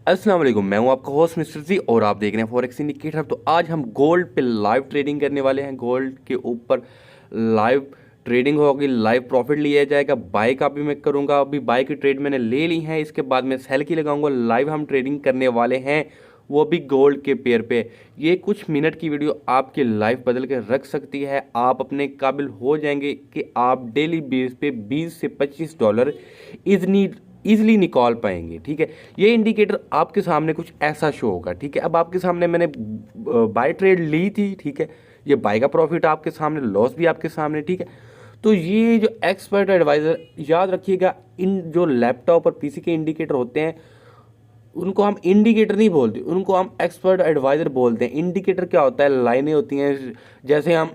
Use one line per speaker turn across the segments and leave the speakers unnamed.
अस्सलाम वालेकुम, मैं हूं आपका होस्ट मिस्टर जी और आप देख रहे हैं फॉरेक्स इंडिकेटर। तो आज हम गोल्ड पे लाइव ट्रेडिंग करने वाले हैं। गोल्ड के ऊपर लाइव ट्रेडिंग होगी, लाइव प्रॉफिट लिया जाएगा। बाय का भी मैं करूंगा, अभी बाय की ट्रेड मैंने ले ली है, इसके बाद मैं सेल की लगाऊंगा। लाइव हम ट्रेडिंग करने वाले हैं, वो भी गोल्ड के पेयर पे। ये कुछ मिनट की वीडियो आपकी लाइफ बदल के रख सकती है। आप अपने काबिल हो जाएंगे कि आप डेली बेस पे 20 से $25 इजली निकाल पाएंगे। ठीक है, ये इंडिकेटर आपके सामने कुछ ऐसा शो होगा। ठीक है, अब आपके सामने मैंने बाय ट्रेड ली थी। ठीक है, ये बाय का प्रॉफिट आपके सामने, लॉस भी आपके सामने। ठीक है, तो ये जो एक्सपर्ट एडवाइज़र, याद रखिएगा, इन जो लैपटॉप और पीसी के इंडिकेटर होते हैं उनको हम इंडिकेटर नहीं बोलते, उनको हम एक्सपर्ट एडवाइज़र बोलते हैं। इंडिकेटर क्या होता है? लाइनें होती हैं, जैसे हम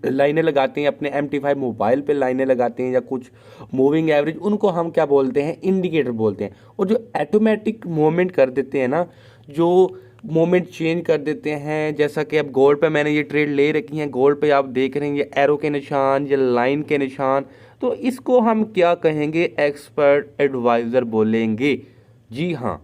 लाइनें लगाते हैं अपने MT5 मोबाइल पे, लाइनें लगाते हैं या कुछ मूविंग एवरेज, उनको हम क्या बोलते हैं? इंडिकेटर बोलते हैं। और जो ऑटोमेटिक मूवमेंट कर देते हैं ना, जो मोमेंट चेंज कर देते हैं, जैसा कि अब गोल्ड पे मैंने ये ट्रेड ले रखी है, गोल्ड पे आप देख रहे हैं ये एरो के निशान, ये लाइन के निशान, तो इसको हम क्या कहेंगे? एक्सपर्ट एडवाइज़र बोलेंगे। जी हाँ,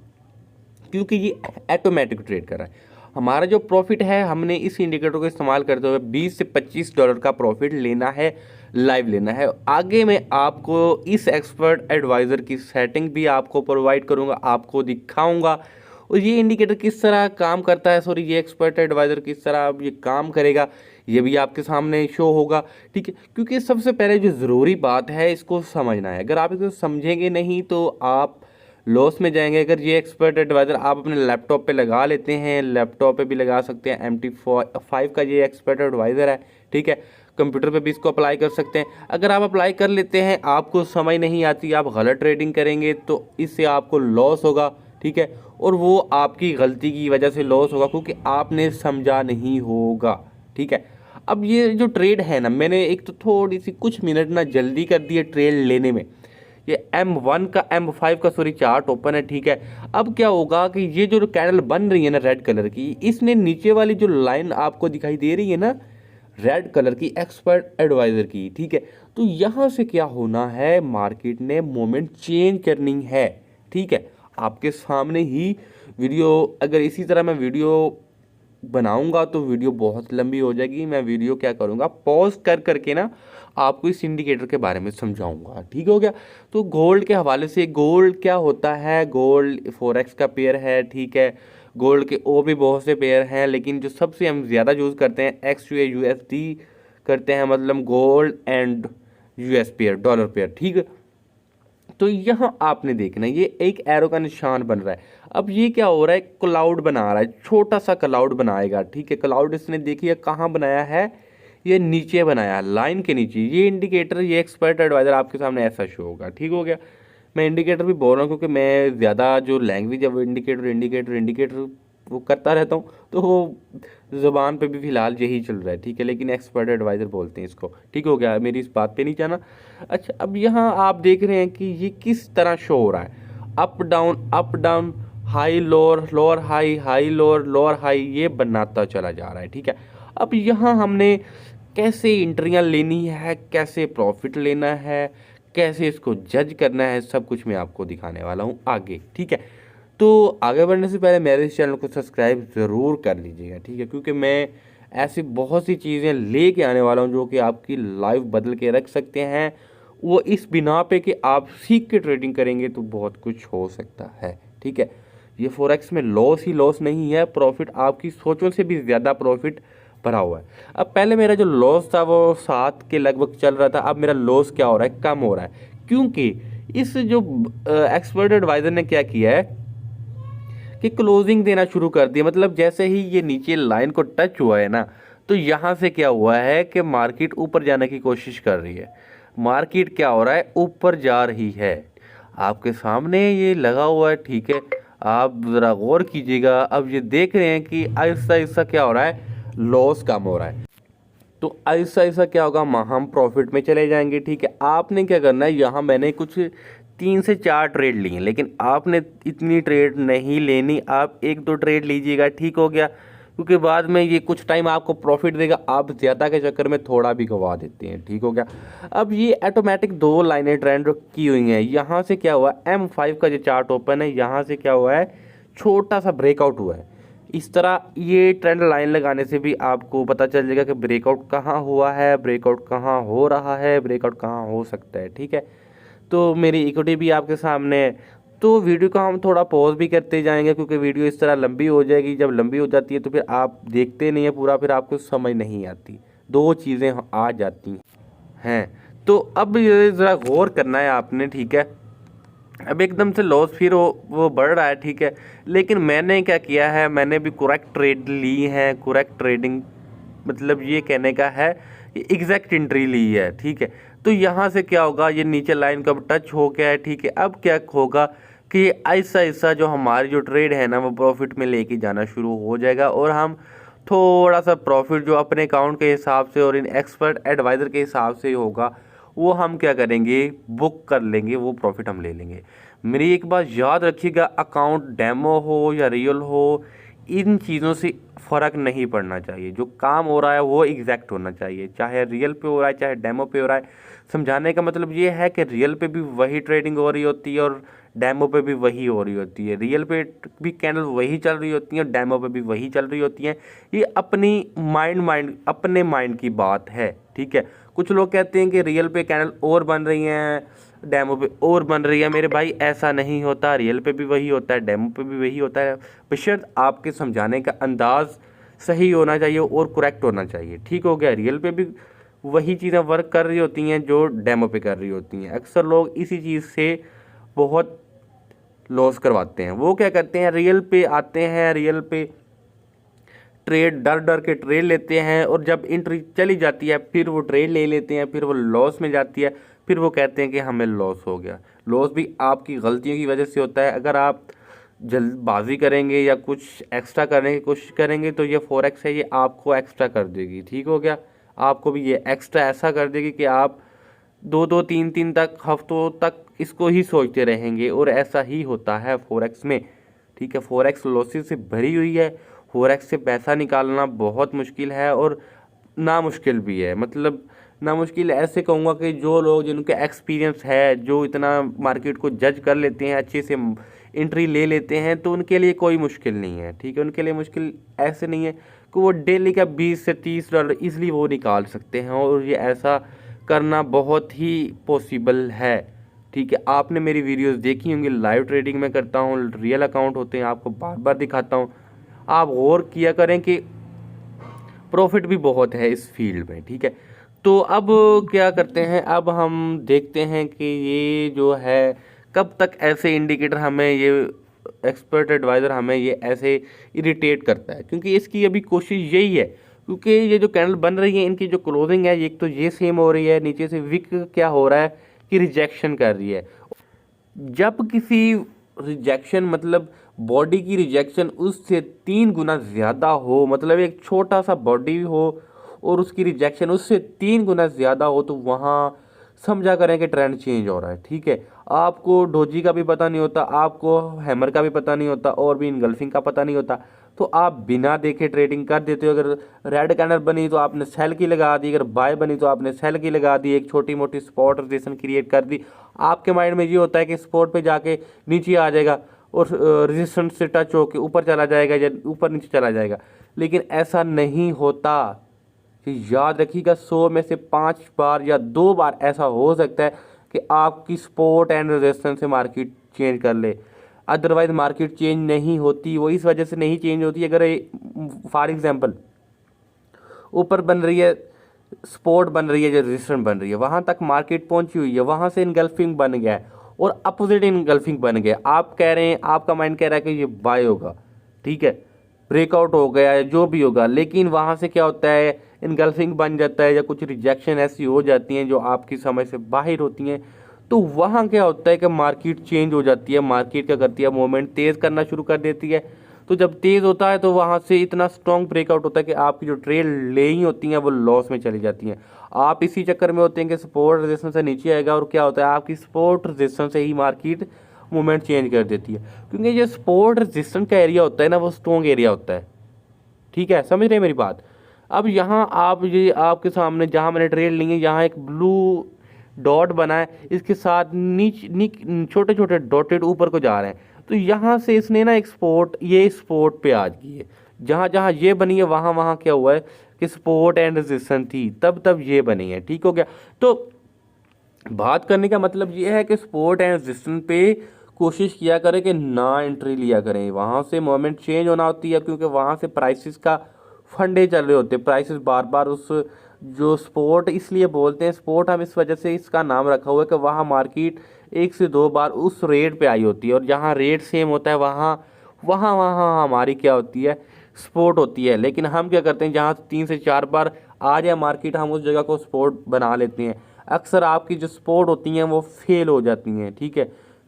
क्योंकि ये ऑटोमेटिक ट्रेड कर रहा है। हमारा जो प्रॉफिट है, हमने इस इंडिकेटर को इस्तेमाल करते हुए $20 से $25 का प्रॉफिट लेना है, लाइव लेना है। आगे मैं आपको इस एक्सपर्ट एडवाइज़र की सेटिंग भी आपको प्रोवाइड करूंगा, आपको दिखाऊंगा और ये इंडिकेटर किस तरह काम करता है, सॉरी, ये एक्सपर्ट एडवाइज़र किस तरह अब ये काम करेगा, ये भी आपके सामने शो होगा। ठीक है, क्योंकि सबसे पहले जो ज़रूरी बात है इसको समझना है। अगर आप इसको समझेंगे नहीं तो आप लॉस में जाएंगे। अगर ये एक्सपर्ट एडवाइज़र आप अपने लैपटॉप पे लगा लेते हैं, लैपटॉप पे भी लगा सकते हैं, MT5 का ये एक्सपर्ट एडवाइज़र है। ठीक है, कंप्यूटर पे भी इसको अप्लाई कर सकते हैं। अगर आप अप्लाई कर लेते हैं, आपको समझ नहीं आती, आप गलत ट्रेडिंग करेंगे तो इससे आपको लॉस होगा। ठीक है, और वो आपकी गलती की वजह से लॉस होगा, क्योंकि आपने समझा नहीं होगा। ठीक है, अब ये जो ट्रेड है ना, मैंने एक तो थोड़ी सी कुछ मिनट ना जल्दी कर दिए ट्रेड लेने में। ये M1 का M5 का सॉरी चार्ट ओपन है। ठीक है, अब क्या होगा कि ये जो कैंडल बन रही है ना रेड कलर की, इसने नीचे वाली जो लाइन आपको दिखाई दे रही है ना रेड कलर की, एक्सपर्ट एडवाइज़र की। ठीक है, तो यहाँ से क्या होना है, मार्केट ने मोमेंट चेंज करनी है। ठीक है, आपके सामने ही वीडियो, अगर इसी तरह मैं वीडियो बनाऊंगा तो वीडियो बहुत लंबी हो जाएगी। मैं वीडियो क्या करूंगा, पॉज कर करके ना आपको इस इंडिकेटर के बारे में समझाऊंगा। ठीक हो गया? तो गोल्ड के हवाले से, गोल्ड क्या होता है? गोल्ड फॉरेक्स का पेयर है। ठीक है, गोल्ड के और भी बहुत से पेयर हैं, लेकिन जो सबसे हम ज़्यादा यूज़ करते हैं XUSD करते हैं, मतलब gold and US pair, dollar pair. ठीक है, तो यहाँ आपने देखना, ये एक एरो का निशान बन रहा है। अब ये क्या हो रहा है, क्लाउड बना रहा है, छोटा सा क्लाउड बनाएगा। ठीक है, क्लाउड इसने देखिए कहाँ बनाया है, ये नीचे बनाया है, लाइन के नीचे। ये इंडिकेटर, ये एक्सपर्ट एडवाइज़र आपके सामने ऐसा शो होगा। ठीक हो गया? मैं इंडिकेटर भी बोल रहा हूँ क्योंकि मैं ज़्यादा जो लैंग्वेज है वो इंडिकेटर इंडिकेटर इंडिकेटर वो करता रहता हूँ, तो वो ज़ुबान पे भी फ़िलहाल यही चल रहा है। ठीक है, लेकिन एक्सपर्ट एडवाइज़र बोलते हैं इसको। ठीक हो गया? मेरी इस बात पे नहीं जाना। अच्छा, अब यहाँ आप देख रहे हैं कि ये किस तरह शो हो रहा है, up down, high lower, lower high, high lower, lower high, ये बनाता चला जा रहा है। ठीक है, अब यहाँ हमने कैसे एंट्रियाँ लेनी है, कैसे प्रॉफिट लेना है, कैसे इसको जज करना है, सब कुछ मैं आपको दिखाने वाला हूँ आगे। ठीक है, तो आगे बढ़ने से पहले मेरे इस चैनल को सब्सक्राइब ज़रूर कर लीजिएगा। ठीक है, क्योंकि मैं ऐसी बहुत सी चीज़ें लेके आने वाला हूँ जो कि आपकी लाइफ बदल के रख सकते हैं। वो इस बिना पे कि आप सीख के ट्रेडिंग करेंगे तो बहुत कुछ हो सकता है। ठीक है, ये फॉरेक्स में लॉस ही लॉस नहीं है, प्रॉफिट आपकी सोचों से भी ज़्यादा प्रॉफिट भरा हुआ है। अब पहले मेरा जो लॉस था वो 7 के लगभग चल रहा था, अब मेरा लॉस क्या हो रहा है, कम हो रहा है। क्योंकि इस जो एक्सपर्ट एडवाइज़र ने क्या किया है कि क्लोजिंग देना शुरू कर दिया। मतलब जैसे ही ये नीचे लाइन को टच हुआ है ना, तो यहाँ से क्या हुआ है कि मार्केट ऊपर जाने की कोशिश कर रही है। मार्केट क्या हो रहा है, ऊपर जा रही है, आपके सामने ये लगा हुआ है। ठीक है, आप ज़रा गौर कीजिएगा। अब ये देख रहे हैं कि आहिस्ता आहिस्ता क्या हो रहा है, लॉस कम हो रहा है, तो ऐसा ऐसा क्या होगा, हम प्रॉफिट में चले जाएंगे। ठीक है, आपने क्या करना है, यहाँ मैंने कुछ 3 से 4 ट्रेड लिए, लेकिन आपने इतनी ट्रेड नहीं लेनी, आप 1-2 ट्रेड लीजिएगा। ठीक हो गया? क्योंकि बाद में ये कुछ टाइम आपको प्रॉफिट देगा, आप ज़्यादा के चक्कर में थोड़ा भी गवा देते हैं। ठीक हो गया? अब ये ऑटोमेटिक 2 लाइनें ट्रेंड की हुई हैं। यहाँ से क्या हुआ, M5 का जो चार्ट ओपन है, यहाँ से क्या हुआ है, छोटा सा ब्रेकआउट हुआ है। इस तरह ये ट्रेंड लाइन लगाने से भी आपको पता चल जाएगा कि ब्रेकआउट कहाँ हुआ है, ब्रेकआउट कहाँ हो रहा है, ब्रेकआउट कहाँ हो सकता है। ठीक है, तो मेरी इक्विटी भी आपके सामने है। तो वीडियो को हम थोड़ा पॉज भी करते जाएंगे क्योंकि वीडियो इस तरह लंबी हो जाएगी। जब लंबी हो जाती है तो फिर आप देखते नहीं है पूरा, फिर आपको समझ नहीं आती, दो चीज़ें आ जाती हैं। तो अब ये ज़रा गौर करना है आपने। ठीक है, अब एकदम से लॉस फिर वो बढ़ रहा है। ठीक है, लेकिन मैंने क्या किया है, मैंने भी करेक्ट ट्रेड ली है। करेक्ट ट्रेडिंग मतलब ये कहने का है एग्जैक्ट एंट्री ली है। ठीक है, तो यहाँ से क्या होगा, ये नीचे लाइन कब टच हो गया है। ठीक है, अब क्या होगा कि ऐसा ऐसा जो हमारी जो ट्रेड है ना वो प्रॉफिट में लेके जाना शुरू हो जाएगा, और हम थोड़ा सा प्रॉफिट जो अपने अकाउंट के हिसाब से और इन एक्सपर्ट एडवाइज़र के हिसाब से होगा वो हम क्या करेंगे, बुक कर लेंगे, वो प्रॉफिट हम ले लेंगे। मेरी एक बात याद रखिएगा, अकाउंट डेमो हो या रियल हो, इन चीज़ों से फ़र्क नहीं पड़ना चाहिए। जो काम हो रहा है वो एग्जैक्ट होना चाहिए, चाहे रियल पे हो रहा है चाहे डेमो पे हो रहा है। समझाने का मतलब ये है कि रियल पे भी वही ट्रेडिंग हो रही होती है और डेमो पे भी वही हो रही होती है। रियल पे भी कैंडल वही चल रही होती है और डेमो पे भी वही चल रही होती है। ये अपनी अपने माइंड की बात है। ठीक है, कुछ लोग कहते हैं कि रियल पे कैंडल और बन रही हैं, डेमो पे और बन रही है। मेरे भाई ऐसा नहीं होता, रियल पे भी वही होता है, डेमो पे भी वही होता है। बशर्त आपके समझाने का अंदाज सही होना चाहिए और करेक्ट होना चाहिए। ठीक हो गया, रियल पे भी वही चीज़ें वर्क कर रही होती हैं जो डेमो पे कर रही होती हैं। अक्सर लोग इसी चीज़ से बहुत लॉस करवाते हैं। वो क्या करते हैं, रियल पे आते हैं, रियल पे ट्रेड डर डर के ट्रेड लेते हैं, और जब एंट्री चली जाती है फिर वो ट्रेड ले लेते हैं, फिर वो लॉस में जाती है, फिर वो कहते हैं कि हमें लॉस हो गया। लॉस भी आपकी गलतियों की वजह से होता है। अगर आप जल्दबाजी करेंगे या कुछ एक्स्ट्रा करने की कोशिश करेंगे तो ये फॉरेक्स है, ये आपको एक्स्ट्रा कर देगी। ठीक हो गया, आपको भी ये एक्स्ट्रा ऐसा कर देगी कि आप दो दो तीन तीन तक हफ्तों तक इसको ही सोचते रहेंगे, और ऐसा ही होता है फॉरेक्स में। ठीक है, फॉरेक्स लॉसेस से भरी हुई है। फॉरेक्स से पैसा निकालना बहुत मुश्किल है और नामुश्किल भी है। मतलब नामुश्किल ऐसे कहूँगा कि जो लोग जिनके एक्सपीरियंस है, जो इतना मार्केट को जज कर लेते हैं, अच्छे से एंट्री ले लेते हैं, तो उनके लिए कोई मुश्किल नहीं है। ठीक है, उनके लिए मुश्किल ऐसे नहीं है कि वो डेली का 20 से 30 डॉलर ईजिली वो निकाल सकते हैं, और ये ऐसा करना बहुत ही पॉसिबल है। ठीक है, आपने मेरी वीडियोस देखी होंगी, लाइव ट्रेडिंग में करता हूँ, रियल अकाउंट होते हैं, आपको बार बार दिखाता हूँ। आप गौर किया करें कि प्रॉफिट भी बहुत है इस फील्ड में। ठीक है, तो अब क्या करते हैं, अब हम देखते हैं कि ये जो है कब तक ऐसे इंडिकेटर हमें, ये एक्सपर्ट एडवाइज़र हमें ये ऐसे इरिटेट करता है, क्योंकि इसकी अभी कोशिश यही है। क्योंकि ये जो कैंडल बन रही है इनकी जो क्लोजिंग है, एक तो ये सेम हो रही है, नीचे से विक क्या हो रहा है कि रिजेक्शन कर रही है। जब किसी रिजेक्शन मतलब बॉडी की रिजेक्शन उससे 3 गुना ज़्यादा हो, मतलब एक छोटा सा बॉडी हो और उसकी रिजेक्शन उससे 3 गुना ज़्यादा हो, तो वहाँ समझा करें कि ट्रेंड चेंज हो रहा है। ठीक है, आपको डोजी का भी पता नहीं होता, आपको हैमर का भी पता नहीं होता, और भी इनगल्फिंग का पता नहीं होता, तो आप बिना देखे ट्रेडिंग कर देते हो। अगर रेड कैंडल बनी तो आपने सेल की लगा दी, अगर बाय बनी तो आपने सेल की लगा दी, एक छोटी मोटी स्पॉट रेजिस्टेंस क्रिएट कर दी। आपके माइंड में ये होता है कि स्पॉट पे जाके नीचे आ जाएगा और रेजिस्टेंस से टच होकर ऊपर चला जाएगा या ऊपर नीचे चला जाएगा, लेकिन ऐसा नहीं होता। याद रखिएगा, 100 में से 5 बार या 2 बार ऐसा हो सकता है कि आपकी सपोर्ट एंड रेजिस्टेंस से मार्केट चेंज कर ले, अदरवाइज मार्केट चेंज नहीं होती। वो इस वजह से नहीं चेंज होती, अगर फॉर एग्जांपल ऊपर बन रही है, सपोर्ट बन रही है, जो रेजिस्टेंस बन रही है, वहाँ तक मार्केट पहुँची हुई है, वहाँ से इनगल्फिंग बन गया है और अपोजिट इनगल्फिंग बन गया। आप कह रहे हैं, आपका माइंड कह रहा है कि ये बाय होगा, ठीक है, ब्रेकआउट हो गया है, जो भी होगा, लेकिन वहाँ से क्या होता है, इनगल्फिंग बन जाता है या कुछ रिजेक्शन ऐसी हो जाती हैं जो आपकी समझ से बाहर होती हैं, तो वहाँ क्या होता है कि मार्केट चेंज हो जाती है। मार्केट क्या करती है, मोमेंट तेज़ करना शुरू कर देती है। तो जब तेज़ होता है तो वहाँ से इतना स्ट्रॉन्ग ब्रेकआउट होता है कि आपकी जो ट्रेड ले ही होती हैं वो लॉस में चली जाती हैं। आप इसी चक्कर में होते हैं कि सपोर्ट रेजिस्टेंस से नीचे आएगा, और क्या होता है, आपकी सपोर्ट रेजिस्टेंस से ही मार्केट मूवमेंट चेंज कर देती है, क्योंकि ये सपोर्ट रेजिस्टेंस का एरिया होता है ना, वो स्ट्रॉन्ग एरिया होता है। ठीक है, समझ रहे हैं मेरी बात। अब यहाँ आप ये आपके सामने जहाँ मैंने ट्रेड ली है, यहाँ एक ब्लू डॉट बना है, इसके साथ छोटे छोटे डॉटेड ऊपर को जा रहे हैं, तो यहाँ से इसने ना एक्सपोर्ट ये सपोर्ट पे आज की है, जहाँ जहाँ ये बनी है वहाँ वहाँ क्या हुआ है कि सपोर्ट एंड रेजिस्टेंस थी, तब तब ये बनी है। ठीक हो गया। तो बात करने का मतलब ये है कि सपोर्ट एंड रेजिस्टेंस पे कोशिश किया करें कि ना एंट्री लिया करें, वहाँ से मोमेंट चेंज होना होती है, क्योंकि वहाँ से प्राइसेस का फंडे चल रहे होते हैं, प्राइसेस बार बार उस जो स्पोर्ट इसलिए बोलते हैं स्पोर्ट हम इस वजह से इसका नाम रखा हुआ है कि वहाँ मार्केट एक से दो बार उस रेट पे आई होती है, और जहाँ रेट सेम होता है वहाँ वहाँ वहाँ हमारी क्या होती है स्पोर्ट होती है। लेकिन हम क्या करते हैं, जहाँ 3 से 4 बार आ जाए मार्केट हम उस जगह को स्पोर्ट बना लेते हैं। अक्सर आपकी जो स्पोर्ट होती हैं वो फेल हो जाती हैं। ठीक है,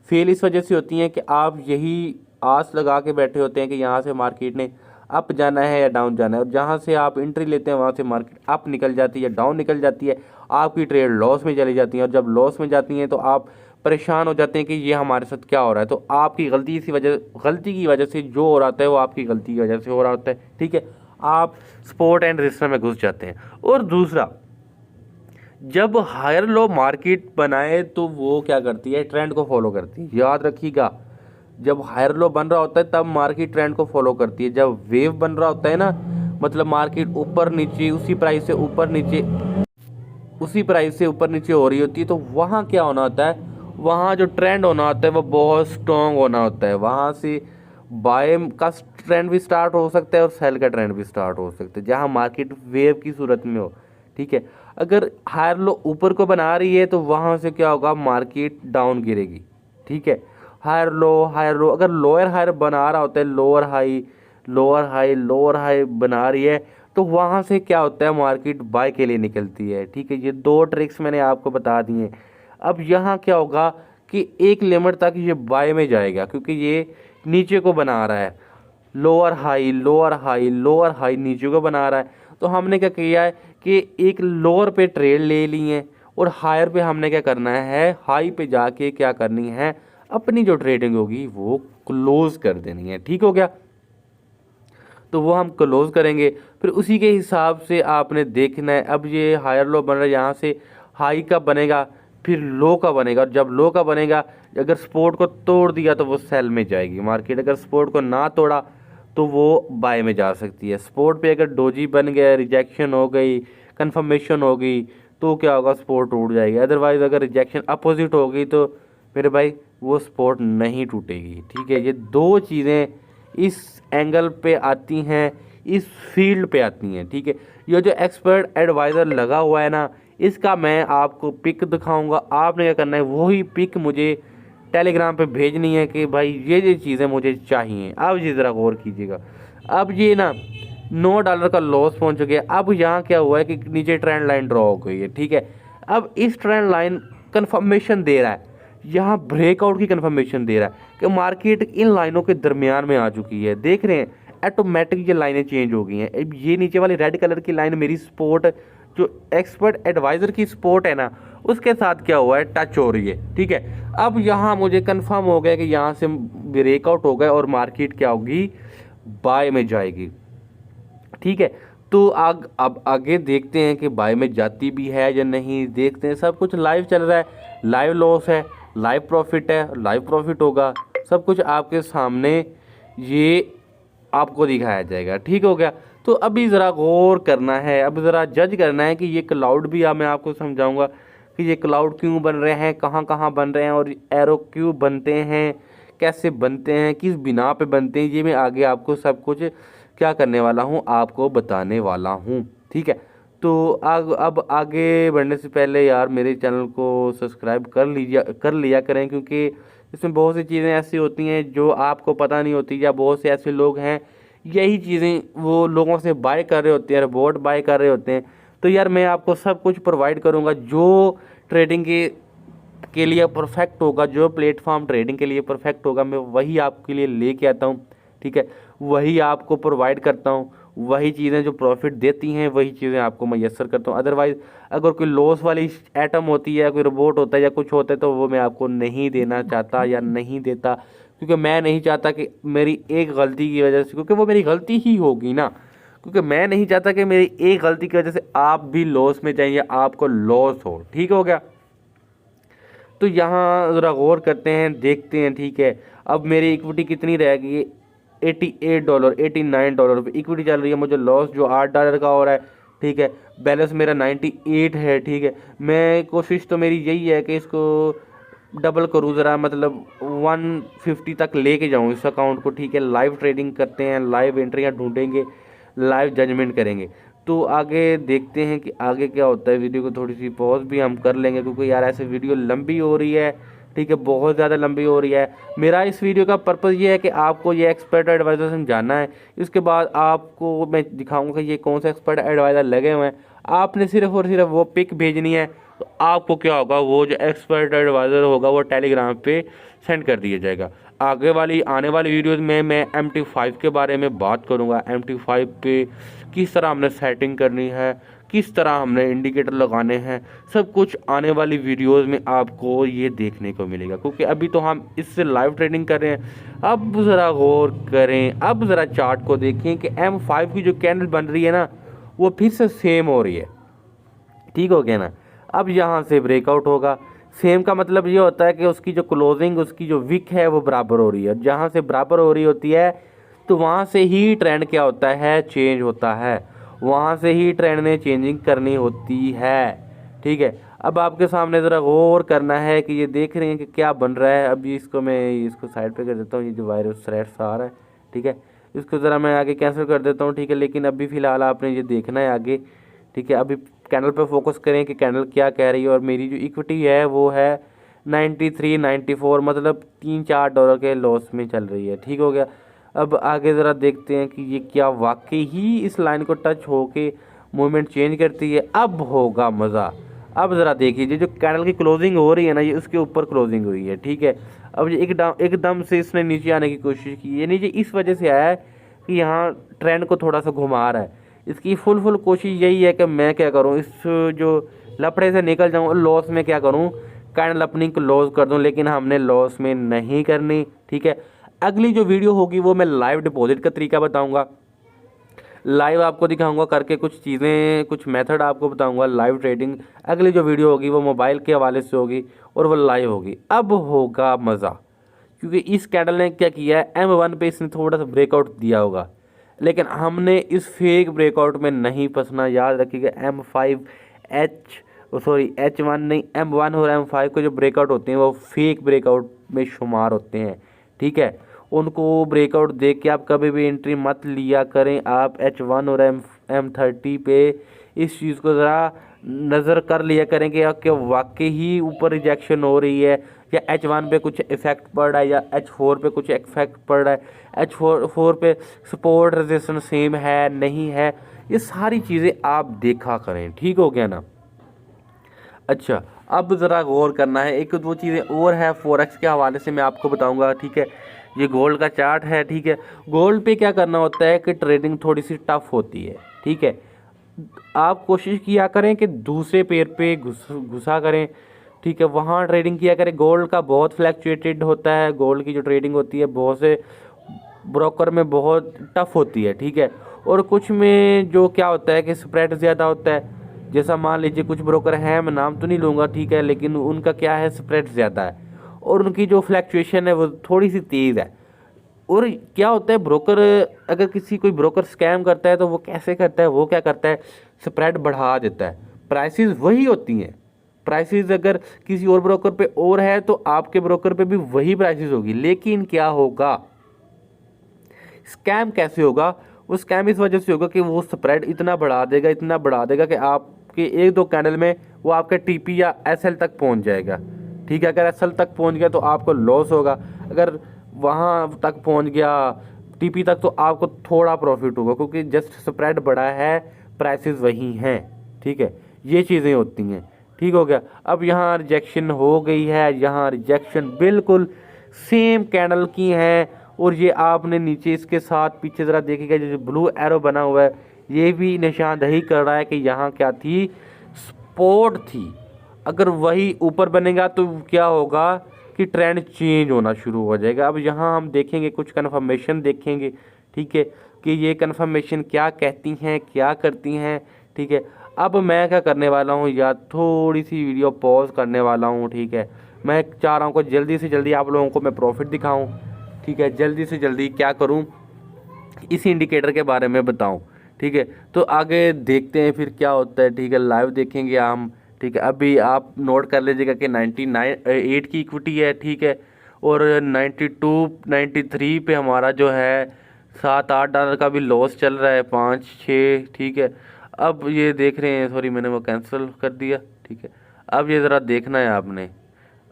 फेल इस वजह से होती हैं कि आप यही आस लगा के बैठे होते हैं कि यहाँ से मार्केट ने अप जाना है या डाउन जाना है, और जहाँ से आप एंट्री लेते हैं वहाँ से मार्केट अप निकल जाती है या डाउन निकल जाती है, आपकी ट्रेड लॉस में चली जाती है, और जब लॉस में जाती हैं तो आप परेशान हो जाते हैं कि ये हमारे साथ क्या हो रहा है। तो आपकी गलती की वजह से जो हो रहा है वो आपकी गलती की वजह से हो रहा होता है। ठीक है, आप स्पोर्ट एंड रजिस्टर में घुस जाते हैं। और दूसरा, जब हायर लो मार्केट बनाए तो वो क्या करती है, ट्रेंड को फॉलो करती है। याद रखिएगा, जब हायर लो बन रहा होता है तब मार्केट ट्रेंड को फॉलो करती है। जब वेव बन रहा होता है ना, मतलब मार्केट ऊपर नीचे उसी प्राइस से ऊपर नीचे हो रही होती है, तो वहाँ क्या होना होता है, वहाँ जो ट्रेंड होना होता है वो बहुत स्ट्रॉन्ग होना होता है। वहाँ से बाय का ट्रेंड भी स्टार्ट हो सकता है और सेल का ट्रेंड भी स्टार्ट हो सकता है, जहाँ मार्केट वेव की सूरत में हो। ठीक है, अगर हायर लो ऊपर को बना रही है तो वहाँ से क्या होगा, मार्केट डाउन गिरेगी। ठीक है, हायर लो अगर लोअर हायर बना रहा होता है, लोअर हाई बना रही है, तो वहाँ से क्या होता है, मार्केट बाय के लिए निकलती है। ठीक है, ये दो ट्रिक्स मैंने आपको बता दी हैं। अब यहाँ क्या होगा कि एक लिमिट तक ये बाय में जाएगा, क्योंकि ये नीचे को बना रहा है, लोअर हाई नीचे को बना रहा है। तो हमने क्या किया है कि एक लोअर पे ट्रेड ले ली है, और हायर पे हमने क्या करना है, हाई पे जाके क्या करनी है, अपनी जो ट्रेडिंग होगी वो क्लोज कर देनी है। ठीक हो गया, तो वो हम क्लोज करेंगे। फिर उसी के हिसाब से आपने देखना है। अब ये हायर लो बन रहा है, यहाँ से हाई का बनेगा, फिर लो का बनेगा, और जब लो का बनेगा अगर सपोर्ट को तोड़ दिया तो वो सेल में जाएगी मार्केट, अगर सपोर्ट को ना तोड़ा तो वो बाय में जा सकती है। सपोर्ट पे अगर डोजी बन गया, रिजेक्शन हो गई, कंफर्मेशन हो गई, तो क्या होगा, सपोर्ट टूट जाएगी। अदरवाइज अगर रिजेक्शन अपोजिट हो गई तो मेरे भाई वो सपोर्ट नहीं टूटेगी। ठीक है, ये दो चीज़ें इस एंगल पे आती हैं, इस फील्ड पे आती हैं। ठीक है, ये जो एक्सपर्ट एडवाइज़र लगा हुआ है ना, इसका मैं आपको पिक दिखाऊंगा। आपने क्या करना है, वही पिक मुझे टेलीग्राम पे भेजनी है कि भाई ये चीज़ें मुझे चाहिए। अब ये ज़रा गौर कीजिएगा, अब ये ना $9 का लॉस पहुंच चुके हैं। अब यहाँ क्या हुआ है कि नीचे ट्रेंड लाइन ड्रॉ हो गई है। ठीक है, अब इस ट्रेंड लाइन कंफर्मेशन दे रहा है, यहाँ ब्रेकआउट की कंफर्मेशन दे रहा है कि मार्केट इन लाइनों के दरमियान में आ चुकी है। देख रहे हैं, ऑटोमेटिक ये लाइनें चेंज हो गई हैं। अब ये नीचे वाली रेड कलर की लाइन मेरी सपोर्ट, जो एक्सपर्ट एडवाइज़र की सपोर्ट है ना, उसके साथ क्या हुआ है, टच हो रही है। ठीक है, अब यहाँ मुझे कंफर्म हो गया कि यहाँ से ब्रेकआउट हो गया और मार्केट क्या होगी, बाय में जाएगी। ठीक है, तो अब आगे देखते हैं कि बाय में जाती भी है या नहीं। देखते हैं, सब कुछ लाइव चल रहा है, लाइव लॉस है, लाइव प्रॉफिट है, लाइव प्रॉफिट होगा, सब कुछ आपके सामने ये आपको दिखाया जाएगा। ठीक हो गया, तो अभी ज़रा गौर करना है, अब ज़रा जज करना है कि ये क्लाउड भी मैं आपको समझाऊंगा कि ये क्लाउड क्यों बन रहे हैं, कहाँ कहाँ बन रहे हैं, और एरो क्यों बनते हैं, कैसे बनते हैं, किस बिना पे बनते हैं। ये मैं आगे आपको सब कुछ क्या करने वाला हूँ, आपको बताने वाला हूँ। ठीक है, तो अब आगे बढ़ने से पहले यार मेरे चैनल को सब्सक्राइब कर लिया करें, क्योंकि इसमें बहुत सी चीज़ें ऐसी होती हैं जो आपको पता नहीं होती, या बहुत से ऐसे लोग हैं यही चीज़ें वो लोगों से बाय कर रहे होते हैं, रिपोर्ट बाय कर रहे होते हैं। तो यार मैं आपको सब कुछ प्रोवाइड करूँगा जो ट्रेडिंग के लिए परफेक्ट होगा, जो प्लेटफॉर्म ट्रेडिंग के लिए परफेक्ट होगा, मैं वही आपके लिए लेके आता हूँ। ठीक है, वही आपको प्रोवाइड करता हूँ, वही चीज़ें जो प्रॉफिट देती हैं वही चीज़ें आपको मैसर करता हूँ। अदरवाइज़ अगर कोई लॉस वाली एटम होती है, कोई रोबोट होता है या कुछ होता है, तो वो मैं आपको नहीं देना चाहता या नहीं देता, क्योंकि मैं नहीं चाहता कि मेरी एक गलती की वजह से, क्योंकि वो मेरी गलती ही होगी ना, क्योंकि मैं नहीं चाहता कि मेरी एक गलती की वजह से आप भी लॉस में जाइए, आपको लॉस हो। ठीक हो गया, तो यहाँ ज़रा गौर करते हैं, देखते हैं। ठीक है, अब मेरी इक्विटी कितनी रह गई, $88, $89 पे इक्विटी चल रही है। मुझे लॉस जो $8 का हो रहा है, ठीक है। बैलेंस मेरा 98 है, ठीक है। मैं कोशिश तो मेरी यही है कि इसको डबल करूँ ज़रा, मतलब 150 तक लेके जाऊँ इस अकाउंट को, ठीक है। लाइव ट्रेडिंग करते हैं, लाइव एंट्रियाँ ढूंढेंगे, लाइव जजमेंट करेंगे। तो आगे देखते हैं कि आगे क्या होता है। वीडियो को थोड़ी सी पॉज भी हम कर लेंगे, क्योंकि यार ऐसे वीडियो लंबी हो रही है, ठीक है, बहुत ज़्यादा लंबी हो रही है। मेरा इस वीडियो का पर्पज़ ये है कि आपको ये एक्सपर्ट एडवाइज़र समझाना है। इसके बाद आपको मैं दिखाऊंगा कि ये कौन सा एक्सपर्ट एडवाइज़र लगे हुए हैं। आपने सिर्फ और सिर्फ वो पिक भेजनी है, तो आपको क्या होगा, वो जो एक्सपर्ट एडवाइज़र होगा वो टेलीग्राम पे सेंड कर दिया जाएगा। आने वाली वीडियोज़ में मैं MT5 के बारे में बात करूँगा। MT5 पे किस तरह हमने सेटिंग करनी है, किस तरह हमने इंडिकेटर लगाने हैं, सब कुछ आने वाली वीडियोस में आपको ये देखने को मिलेगा। क्योंकि अभी तो हम इससे लाइव ट्रेडिंग कर रहे हैं। अब ज़रा गौर करें, अब ज़रा चार्ट को देखें कि M5 की जो कैंडल बन रही है ना, वो फिर से सेम हो रही है, ठीक हो गया ना। अब यहाँ से ब्रेकआउट होगा। सेम का मतलब ये होता है कि उसकी जो क्लोजिंग, उसकी जो विक है वो बराबर हो रही है। जहाँ से बराबर हो रही होती है तो वहाँ से ही ट्रेंड क्या होता है, चेंज होता है। वहाँ से ही ट्रेंड ने चेंजिंग करनी होती है, ठीक है। अब आपके सामने ज़रा गौर करना है कि ये देख रहे हैं कि क्या बन रहा है। अभी इसको साइड पे कर देता हूँ, ये जो वायरस थ्रेड्स आ रहा है, ठीक है। इसको ज़रा मैं आगे कैंसिल कर देता हूँ, ठीक है। लेकिन अभी फ़िलहाल आपने ये देखना है आगे, ठीक है। अभी कैंडल पे फोकस करें कि कैंडल क्या कह रही है। और मेरी जो इक्विटी है वो है 93, 94, मतलब $3-4 के लॉस में चल रही है, ठीक हो गया। अब आगे ज़रा देखते हैं कि ये क्या वाकई ही इस लाइन को टच होके मूवमेंट चेंज करती है। अब होगा मज़ा। अब ज़रा देखिए, जो कैंडल की क्लोजिंग हो रही है ना, ये उसके ऊपर क्लोजिंग हुई है, ठीक है। अब ये एकदम से इसने नीचे आने की कोशिश की। ये नीचे इस वजह से आया है कि यहाँ ट्रेंड को थोड़ा सा घुमा रहा है। इसकी फुल कोशिश यही है कि मैं क्या करूँ, इस जो लफड़े से निकल जाऊँ, लॉस में क्या करूँ, कैंडल अपनी क्लोज कर दूँ। लेकिन हमने लॉस में नहीं करनी, ठीक है। अगली जो वीडियो होगी वो मैं लाइव डिपॉजिट का तरीका बताऊंगा, लाइव आपको दिखाऊंगा करके कुछ चीज़ें, कुछ मेथड आपको बताऊंगा लाइव ट्रेडिंग। अगली जो वीडियो होगी वो मोबाइल के हवाले से होगी और वो लाइव होगी। अब होगा मज़ा, क्योंकि इस कैंडल ने क्या किया है, M1 पे इसने थोड़ा सा ब्रेकआउट दिया होगा, लेकिन हमने इस फेक ब्रेकआउट में नहीं फंसना। याद रखिएगा, H1 नहीं, M1 और M5 के जो ब्रेकआउट होते हैं वो फेक ब्रेकआउट में शुमार होते हैं, ठीक है। उनको ब्रेकआउट देख के आप कभी भी एंट्री मत लिया करें। आप H1 और M30 पे इस चीज़ को ज़रा नज़र कर लिया करें कि वाकई ही ऊपर रिजेक्शन हो रही है, या H1 पे कुछ इफेक्ट पड़ रहा है, या H4 पे कुछ इफेक्ट पड़ रहा है, H4 पे सपोर्ट रेजिस्टेंस सेम है नहीं है। ये सारी चीज़ें आप देखा करें, ठीक हो गया ना। अच्छा, अब ज़रा गौर करना है, एक दो चीज़ें और है फॉरेक्स के हवाले से मैं आपको बताऊंगा, ठीक है। ये गोल्ड का चार्ट है, ठीक है। गोल्ड पे क्या करना होता है कि ट्रेडिंग थोड़ी सी टफ होती है, ठीक है। आप कोशिश किया करें कि दूसरे पेयर पे घुसा करें, ठीक है, वहाँ ट्रेडिंग किया करें। गोल्ड का बहुत फ्लैक्चुएटेड होता है, गोल्ड की जो ट्रेडिंग होती है बहुत से ब्रोकर में बहुत टफ होती है, ठीक है। और कुछ में जो क्या होता है कि स्प्रेड ज़्यादा होता है। जैसा मान लीजिए कुछ ब्रोकर हैं, मैं नाम तो नहीं लूँगा, ठीक है, लेकिन उनका क्या है, स्प्रेड ज़्यादा है और उनकी जो फ्लैक्चुएशन है वो थोड़ी सी तेज़ है। और क्या होता है, ब्रोकर अगर कोई ब्रोकर स्कैम करता है तो वो कैसे करता है, वो क्या करता है, स्प्रेड बढ़ा देता है। प्राइसेस वही होती हैं, प्राइसेस अगर किसी और ब्रोकर पे और है तो आपके ब्रोकर पे भी वही प्राइसेस होगी। लेकिन क्या होगा, स्कैम कैसे होगा, वो स्कैम इस वजह से होगा कि वो स्प्रेड इतना बढ़ा देगा कि आपके एक दो कैंडल में वो आपके TP या SL तक पहुंच जाएगा, ठीक है। अगर SL तक पहुंच गया तो आपको लॉस होगा, अगर वहाँ तक पहुंच गया TP तक तो आपको थोड़ा प्रॉफिट होगा, क्योंकि जस्ट स्प्रेड बढ़ा है, प्राइसेस वही हैं, ठीक है। ये चीज़ें होती हैं, ठीक हो गया। अब यहाँ रिजेक्शन हो गई है, यहाँ रिजेक्शन बिल्कुल सेम कैंडल की है। और ये आपने नीचे इसके साथ पीछे ज़रा देखिएगा, जो ब्लू एरो बना हुआ है ये भी निशानदही कर रहा है कि यहाँ क्या थी, सपोर्ट थी। अगर वही ऊपर बनेगा तो क्या होगा कि ट्रेंड चेंज होना शुरू हो जाएगा। अब यहाँ हम देखेंगे, कुछ कन्फर्मेशन देखेंगे, ठीक है, कि ये कन्फर्मेशन क्या कहती हैं, क्या करती हैं, ठीक है। अब मैं क्या करने वाला हूँ, या थोड़ी सी वीडियो पॉज करने वाला हूँ, ठीक है। मैं चाह रहा हूँ कि जल्दी से जल्दी आप लोगों को मैं प्रॉफिट दिखाऊँ, ठीक है, जल्दी से जल्दी क्या करूँ, इस इंडिकेटर के बारे में बताऊँ। ठीक है, तो आगे देखते हैं फिर क्या होता है। ठीक है, लाइव देखेंगे हम। ठीक है, अभी आप नोट कर लीजिएगा कि 98 की इक्विटी है। ठीक है, और 92 93 पे हमारा जो है $7-8 का भी लॉस चल रहा है, 5-6। ठीक है, अब ये देख रहे हैं, सॉरी मैंने वो कैंसिल कर दिया। ठीक है, अब ये ज़रा देखना है आपने।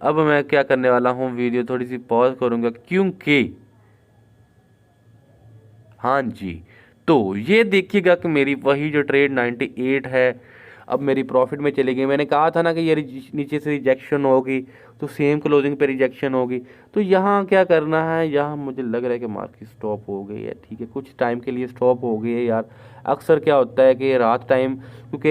अब मैं क्या करने वाला हूँ, वीडियो थोड़ी सी पॉज करूँगा क्योंकि हाँ जी, तो ये देखिएगा कि मेरी वही जो ट्रेड 98 है अब मेरी प्रॉफिट में चली गई। मैंने कहा था ना कि ये नीचे से रिजेक्शन होगी तो सेम क्लोजिंग पे रिजेक्शन होगी। तो यहाँ क्या करना है, यहाँ मुझे लग रहा है कि मार्केट स्टॉप हो गई है। ठीक है, कुछ टाइम के लिए स्टॉप हो गई है यार। अक्सर क्या होता है कि रात टाइम, क्योंकि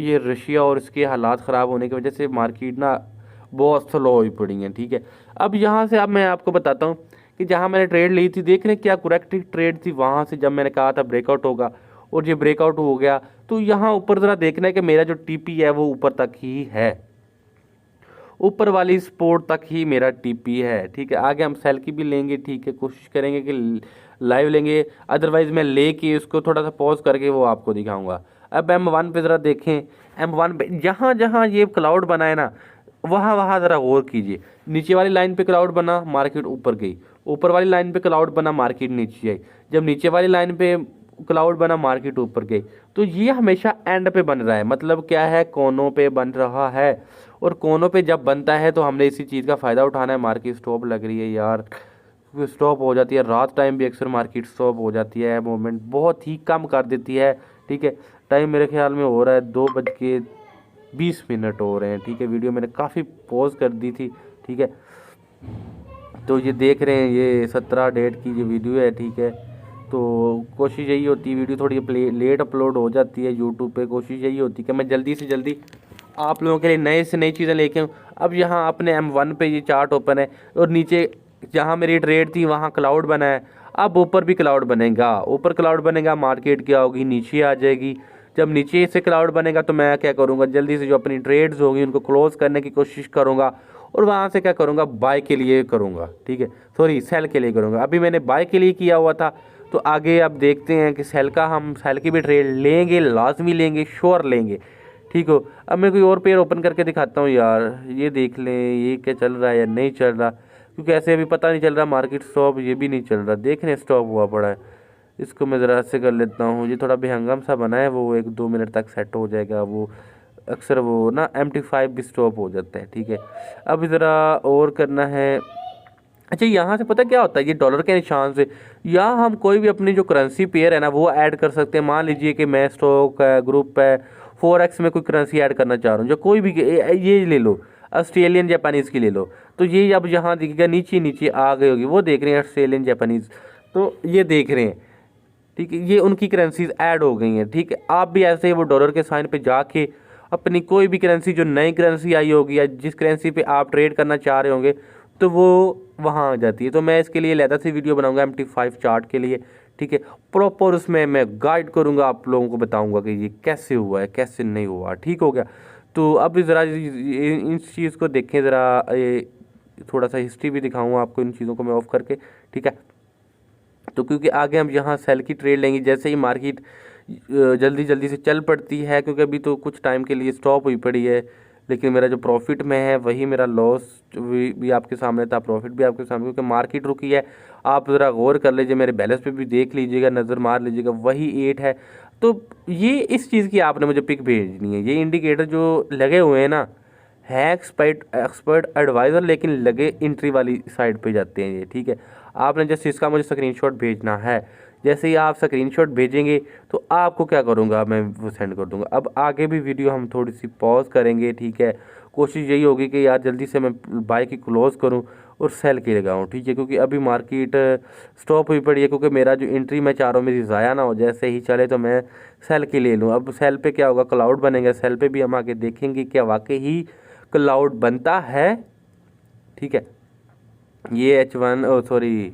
ये रशिया और इसके हालात ख़राब होने की वजह से मार्केट ना बहुत स्लो हुई पड़ी है। ठीक है, अब यहाँ से अब मैं आपको बताता हूँ कि जहाँ मैंने ट्रेड ली थी, देख रहे हैं क्या करेक्ट ट्रेड थी। वहाँ से जब मैंने कहा था ब्रेकआउट होगा और ये ब्रेकआउट हो गया, तो यहाँ ऊपर ज़रा देखना है कि मेरा जो टीपी है वो ऊपर तक ही है, ऊपर वाली सपोर्ट तक ही मेरा टीपी है। ठीक है, आगे हम सेल की भी लेंगे। ठीक है, कोशिश करेंगे कि लाइव लेंगे, अदरवाइज़ मैं लेके उसको थोड़ा सा पॉज करके वो आपको दिखाऊंगा। अब M1 पे ज़रा देखें, M1 पे जहाँ जहाँ ये क्लाउड बना है ना, वहाँ वहाँ ज़रा गौर कीजिए। नीचे वाली लाइन पे क्लाउड बना, मार्केट ऊपर गई। ऊपर वाली लाइन पे क्लाउड बना, मार्केट नीचे आई। जब नीचे वाली लाइन पे क्लाउड बना, मार्केट ऊपर गई। तो ये हमेशा एंड पे बन रहा है, मतलब क्या है, कोनों पे बन रहा है। और कोनों पे जब बनता है तो हमने इसी चीज़ का फ़ायदा उठाना है। मार्केट स्टॉप लग रही है यार, स्टॉप हो जाती है रात टाइम भी, अक्सर मार्केट स्टॉप हो जाती है, मूवमेंट बहुत ही कम कर देती है। ठीक है, टाइम मेरे ख्याल में हो रहा है 2:20 हो रहे हैं। ठीक है, वीडियो मैंने काफ़ी पॉज कर दी थी। ठीक है, तो ये देख रहे हैं ये 17 डेट की ये वीडियो है। ठीक है, तो कोशिश यही होती है, वीडियो थोड़ी लेट अपलोड हो जाती है यूट्यूब पे। कोशिश यही होती है कि मैं जल्दी से जल्दी आप लोगों के लिए नए से नई चीज़ें लेके आऊँ। अब यहाँ अपने M1 पे ये चार्ट ओपन है और नीचे जहाँ मेरी ट्रेड थी वहाँ क्लाउड बना है। अब ऊपर भी क्लाउड बनेगा, ऊपर क्लाउड बनेगा, मार्केट क्या होगी, नीचे आ जाएगी। जब नीचे से क्लाउड बनेगा तो मैं क्या करूँगा, जल्दी से जो अपनी ट्रेड्स होगी उनको क्लोज करने की कोशिश करूँगा और वहाँ से क्या करूँगा, बाय के लिए करूँगा। ठीक है, सॉरी सेल के लिए करूँगा। अभी मैंने बाय के लिए किया हुआ था, तो आगे अब देखते हैं कि सेल का, हम सेल की भी ट्रेड लेंगे, लाजमी लेंगे, श्योर लेंगे। ठीक हो, अब मैं कोई और पेयर ओपन करके दिखाता हूँ यार। ये देख लें ये क्या चल रहा है या नहीं चल रहा, क्योंकि ऐसे अभी पता नहीं चल रहा। मार्केट स्टॉप ये भी नहीं चल रहा, देख रहे स्टॉप हुआ पड़ा है। इसको मैं ज़रा ऐसे कर लेता हूँ, ये थोड़ा बेहंगम सा बना है, वो 1-2 मिनट तक सेट हो जाएगा। वो अक्सर वो ना MT5 भी स्टॉप हो जाता है। ठीक है, अब ज़रा और करना है। अच्छा, यहाँ से पता क्या होता है, ये डॉलर के निशान से यहाँ हम कोई भी अपनी जो करेंसी पेयर है ना वो ऐड कर सकते हैं। मान लीजिए कि मैं स्टॉक है, ग्रुप है, फोरेक्स में कोई करेंसी ऐड करना चाह रहा हूँ, जो कोई भी ये ले लो, ऑस्ट्रेलियन जापानीज़ की ले लो। तो ये अब यहाँ दिखेगा, नीचे नीचे आ गई होगी, वो देख रहे हैं ऑस्ट्रेलियन जापानीज़, तो ये देख रहे हैं। ठीक है, ये उनकी करेंसीज ऐड हो गई हैं। ठीक है, आप भी ऐसे ही वो डॉलर के साइन पे जाके अपनी कोई भी करेंसी, जो नई करेंसी आई होगी या जिस करेंसी पे आप ट्रेड करना चाह रहे होंगे, तो वो वहाँ आ जाती है। तो मैं इसके लिए अलग से वीडियो बनाऊंगा MT5 चार्ट के लिए। ठीक है, प्रॉपर उसमें मैं गाइड करूँगा, आप लोगों को बताऊँगा कि ये कैसे हुआ है, कैसे नहीं हुआ। ठीक हो गया, तो अब ज़रा इस चीज़ को देखें ज़रा, थोड़ा सा हिस्ट्री भी दिखाऊँगा आपको इन चीज़ों को मैं ऑफ करके। ठीक है, तो क्योंकि आगे हम यहाँ सेल की ट्रेड लेंगे, जैसे ही मार्केट जल्दी जल्दी से चल पड़ती है, क्योंकि अभी तो कुछ टाइम के लिए स्टॉप हुई पड़ी है, लेकिन मेरा जो प्रॉफिट में है वही मेरा लॉस भी आपके सामने था, प्रॉफिट भी आपके सामने, क्योंकि मार्केट रुकी है। आप ज़रा गौर कर लीजिए, मेरे बैलेंस पे भी देख लीजिएगा, नज़र मार लीजिएगा, वही 8 है। तो ये इस चीज़ की आपने मुझे पिक भेजनी है। ये इंडिकेटर जो लगे हुए हैं ना, है एक्सपर्ट एडवाइज़र, लेकिन लगे एंट्री वाली साइड पे जाते हैं ये। ठीक है, आपने जस्ट इसका मुझे स्क्रीनशॉट भेजना है। जैसे ही आप स्क्रीनशॉट भेजेंगे तो आपको क्या करूँगा, मैं वो सेंड कर दूँगा। अब आगे भी वीडियो हम थोड़ी सी पॉज करेंगे। ठीक है, कोशिश यही होगी कि यार जल्दी से मैं बाय की क्लोज़ करूँ और सेल की लगाऊँ। ठीक है, क्योंकि अभी मार्केट स्टॉप हुई पड़ी है, क्योंकि मेरा जो एंट्री मैं चाह रहा हूँ मेरी ज़ाया ना हो, जैसे ही चले तो मैं सेल की ले लूँ। अब सेल पे क्या होगा, क्लाउड बनेगा, सेल पे भी हम आगे देखेंगे क्या वाकई ही क्लाउड बनता है। ठीक है, ये H1 सॉरी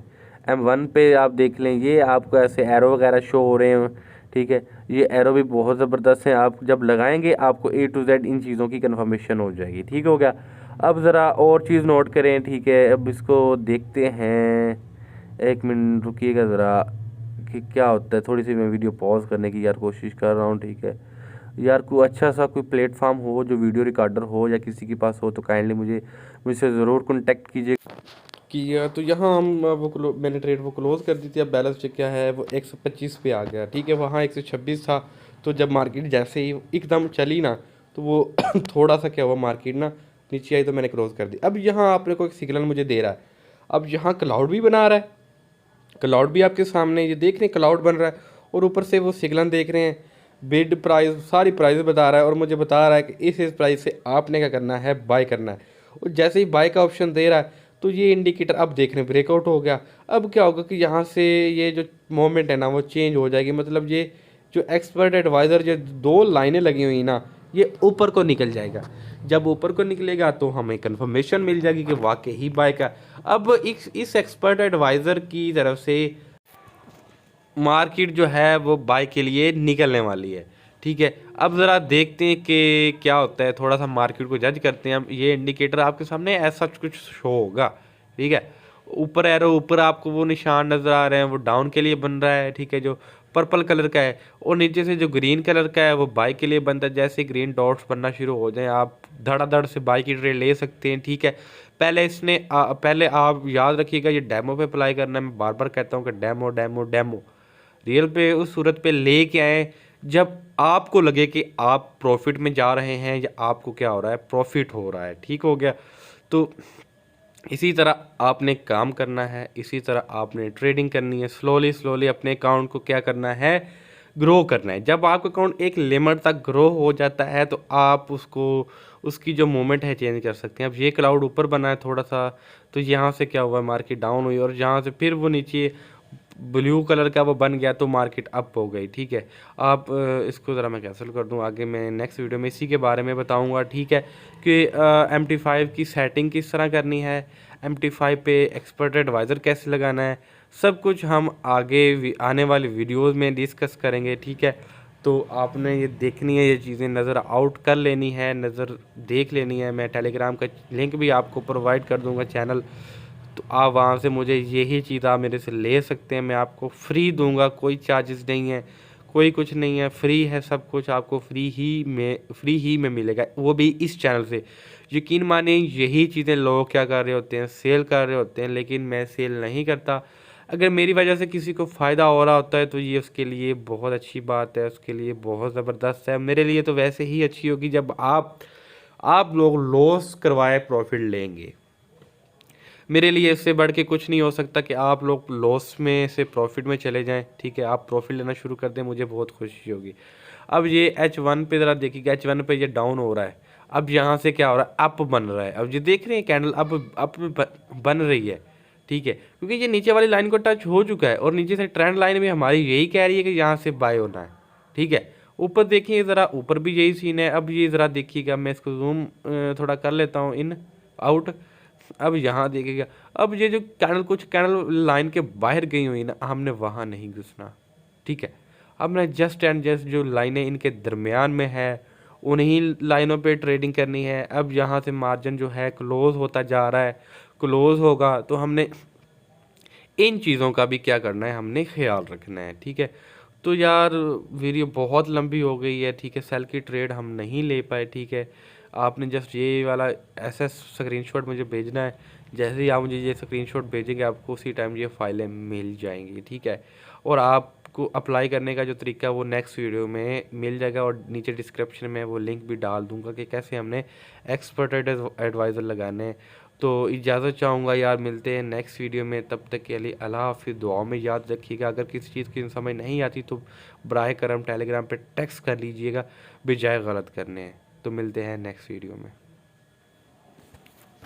M1 पे आप देख लें, ये आपको ऐसे एरो वगैरह शो हो रहे हैं। ठीक है, ये एरो भी बहुत ज़बरदस्त है, आप जब लगाएंगे आपको A to Z इन चीज़ों की कन्फर्मेशन हो जाएगी। ठीक हो गया, अब ज़रा और चीज़ नोट करें। ठीक है, अब इसको देखते हैं। एक मिनट रुकिएगा ज़रा कि क्या होता है। थोड़ी सी मैं वीडियो पॉज करने की यार कोशिश कर रहा हूँ, ठीक है यार। कोई अच्छा सा कोई प्लेटफॉर्म हो जो वीडियो रिकॉर्डर हो या किसी के पास हो तो काइंडली मुझसे ज़रूर कॉन्टेक्ट कीजिए। कि तो यहाँ हम मैंने ट्रेड वो क्लोज़ कर दी थी। अब बैलेंस चेक क्या है, वो 125 पे आ गया, ठीक है। वहाँ 126 था। तो जब मार्केट जैसे ही एकदम चली ना तो वो थोड़ा सा क्या हुआ, मार्केट ना नीचे आई तो मैंने क्लोज कर दी। अब यहाँ आपने को एक सिग्नल मुझे दे रहा है। अब यहाँ क्लाउड भी बना रहा है, क्लाउड भी आपके सामने ये देख रहे हैं, क्लाउड बन रहा है और ऊपर से वो सिग्नल देख रहे हैं। बिड प्राइस सारी प्राइस बता रहा है और मुझे बता रहा है कि इस प्राइस से आपने क्या करना है, बाय करना है। और जैसे ही बाय का ऑप्शन दे रहा है तो ये इंडिकेटर अब देख रहे हैं ब्रेकआउट हो गया। अब क्या होगा कि यहाँ से ये जो मोमेंट है ना वो चेंज हो जाएगी। मतलब ये जो एक्सपर्ट एडवाइज़र जो दो लाइनें लगी हुई ना, ये ऊपर को निकल जाएगा। जब ऊपर को निकलेगा तो हमें कंफर्मेशन मिल जाएगी कि वाकई ही बाय का। अब इस एक्सपर्ट एडवाइज़र की तरफ से मार्केट जो है वो बाय के लिए निकलने वाली है, ठीक है। अब ज़रा देखते हैं कि क्या होता है, थोड़ा सा मार्केट को जज करते हैं। अब ये इंडिकेटर आपके सामने ऐसा कुछ शो होगा, ठीक है। ऊपर एरो ऊपर आपको वो निशान नज़र आ रहे हैं, वो डाउन के लिए बन रहा है, ठीक है, जो पर्पल कलर का है। और नीचे से जो ग्रीन कलर का है वो बाय के लिए बनता है। जैसे ग्रीन डॉट्स बनना शुरू हो जाएं आप धड़ाधड़ से बाय की ट्रेड ले सकते हैं, ठीक है। पहले आप याद रखिएगा ये डेमो पे अप्लाई करना है। मैं बार बार कहता हूँ कि डेमो डेमो डेमो। रियल पे उस सूरत पे लेके आए जब आपको लगे कि आप प्रॉफिट में जा रहे हैं या आपको क्या हो रहा है, प्रॉफिट हो रहा है, ठीक हो गया। तो इसी तरह आपने काम करना है, इसी तरह आपने ट्रेडिंग करनी है। स्लोली स्लोली अपने अकाउंट को क्या करना है, ग्रो करना है। जब आपका अकाउंट एक लिमिट तक ग्रो हो जाता है तो आप उसकी जो मूवमेंट है चेंज कर सकते हैं। अब ये क्लाउड ऊपर बना है थोड़ा सा, तो यहाँ से क्या हुआ, मार्केट डाउन हुई और यहाँ से फिर वो नीचे ब्लू कलर का वो बन गया तो मार्केट अप हो गई, ठीक है। आप इसको ज़रा मैं कैंसिल कर दूं। आगे मैं नेक्स्ट वीडियो में इसी के बारे में बताऊंगा, ठीक है, कि MT5 की सेटिंग किस तरह करनी है, MT5 पे एक्सपर्ट एडवाइज़र कैसे लगाना है, सब कुछ हम आगे आने वाली वीडियोज़ में डिस्कस करेंगे, ठीक है। तो आपने ये देखनी है, ये चीज़ें नज़र आउट कर लेनी है, नज़र देख लेनी है। मैं टेलीग्राम का लिंक भी आपको प्रोवाइड कर दूँगा चैनल, तो आप वहाँ से मुझे यही चीज़ आप मेरे से ले सकते हैं। मैं आपको फ्री दूंगा, कोई चार्जेस नहीं है, कोई कुछ नहीं है, फ्री है सब कुछ। आपको फ्री ही में मिलेगा, वो भी इस चैनल से। यकीन मानिए यही चीज़ें लोग क्या कर रहे होते हैं, सेल कर रहे होते हैं, लेकिन मैं सेल नहीं करता। अगर मेरी वजह से किसी को फ़ायदा हो रहा होता है तो ये उसके लिए बहुत अच्छी बात है, उसके लिए बहुत ज़बरदस्त है। मेरे लिए तो वैसे ही अच्छी होगी जब आप लोग लॉस करवाए प्रॉफिट लेंगे। मेरे लिए इससे बढ़ के कुछ नहीं हो सकता कि आप लोग लॉस में से प्रॉफिट में चले जाएं, ठीक है। आप प्रॉफिट लेना शुरू कर दें, मुझे बहुत खुशी होगी। अब ये H1 पे ज़रा देखिएगा, H1 पे ये डाउन हो रहा है। अब यहाँ से क्या हो रहा है, अप बन रहा है। अब ये देख रहे हैं कैंडल अप बन रही है, ठीक है, क्योंकि ये नीचे वाली लाइन को टच हो चुका है और नीचे से ट्रेंड लाइन भी हमारी यही कह रही है कि यहाँ से बाय होना है, ठीक है। ऊपर देखिए ज़रा, ऊपर भी यही सीन है। अब ये ज़रा देखिएगा, मैं इसको जूम थोड़ा कर लेता हूँ इन आउट। अब यहाँ देखिएगा, अब ये जो कुछ कैंडल लाइन के बाहर गई हुई ना, हमने वहाँ नहीं घुसना, ठीक है। हमने जस्ट एंड जस्ट जो लाइनें इनके दरमियान में है उन्हीं लाइनों पे ट्रेडिंग करनी है। अब यहाँ से मार्जिन जो है क्लोज होता जा रहा है, क्लोज होगा तो हमने इन चीज़ों का भी क्या करना है, हमने ख्याल रखना है, ठीक है। तो यार वीडियो बहुत लंबी हो गई है, ठीक है। सेल की ट्रेड हम नहीं ले पाए, ठीक है। आपने जस्ट ये वाला ऐसा स्क्रीनशॉट मुझे भेजना है। जैसे ही आप मुझे ये स्क्रीनशॉट भेजेंगे आपको उसी टाइम ये फाइलें मिल जाएंगी, ठीक है। और आपको अप्लाई करने का जो तरीका है वो नेक्स्ट वीडियो में मिल जाएगा और नीचे डिस्क्रिप्शन में वो लिंक भी डाल दूंगा कि कैसे हमने एक्सपर्ट एडवाइज़र लगाने हैं। तो इजाज़त चाहूँगा यार, मिलते हैं नेक्स्ट वीडियो में। तब तक के लिए अल्लाह हाफ़िज़। दुआ में याद रखिएगा। अगर किसी चीज़ की समझ नहीं आती तो बराह करम टेलीग्राम पे टेक्स्ट कर लीजिएगा बजाय गलत करने हैं। तो मिलते हैं नेक्स्ट वीडियो में।